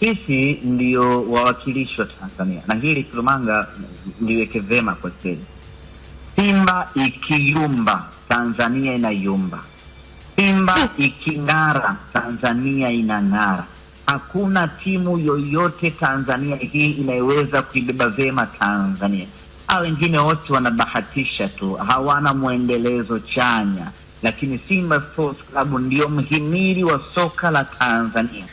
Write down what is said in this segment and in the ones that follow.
Sisi ndio wawakilishi wa Tanzania, na hili Kilumanga liweke vema kwa kweli. Simba ikiyumba, Tanzania inayumba. Simba iking'ara, Tanzania inang'ara. Hakuna timu yoyote Tanzania hii inayoweza kuibeba vema Tanzania. Wengine wote wanabahatisha tu, hawana muendelezo chanya. Lakini Simba Sports Club ndio mhimili wa soka la Tanzania.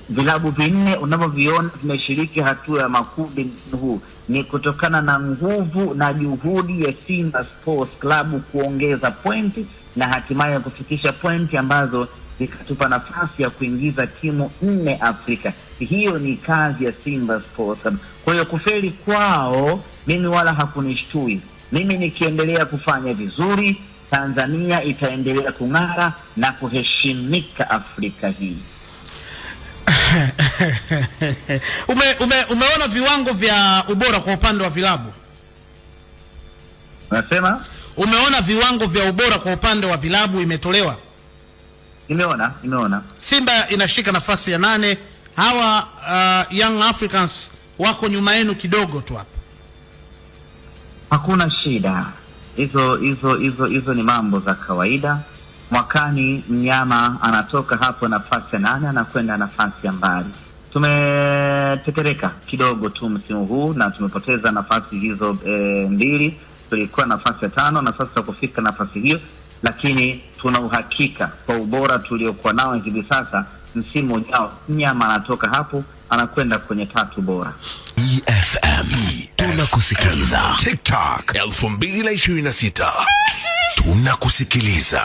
Vilabu vinne unavyoviona vimeshiriki hatua ya makundi huu ni kutokana na nguvu na juhudi ya Simba Sports Club kuongeza pointi na hatimaye kufikisha pointi ambazo zikatupa nafasi ya kuingiza timu 4 Afrika. Hiyo ni kazi ya Simba Sports Club. Kwa hiyo kufeli kwao mimi wala hakunishtui. Mimi nikiendelea kufanya vizuri, Tanzania itaendelea kung'ara na kuheshimika Afrika hii. Umeona viwango vya ubora kwa upande wa vilabu? Unasema? Umeona viwango vya ubora kwa upande wa vilabu imetolewa? Nimeona. Simba inashika nafasi ya 8. Hawa Young Africans wako nyuma yenu kidogo tu hapa. Hakuna shida. Hizo ni mambo za kawaida. Mwakani mnyama anatoka hapo nafasi ya 8 anakwenda nafasi ya mbali. Tumetetereka kidogo tu msimu huu na tumepoteza nafasi hizo 2. Tulikuwa nafasi ya 5, nafasi ya kufika nafasi hiyo, lakini tuna uhakika kwa ubora tuliokuwa nao hivi sasa, msimu ujao mnyama anatoka hapo anakwenda kwenye 3 bora. EFM tunakusikiliza. TikTok 2026 tunakusikiliza.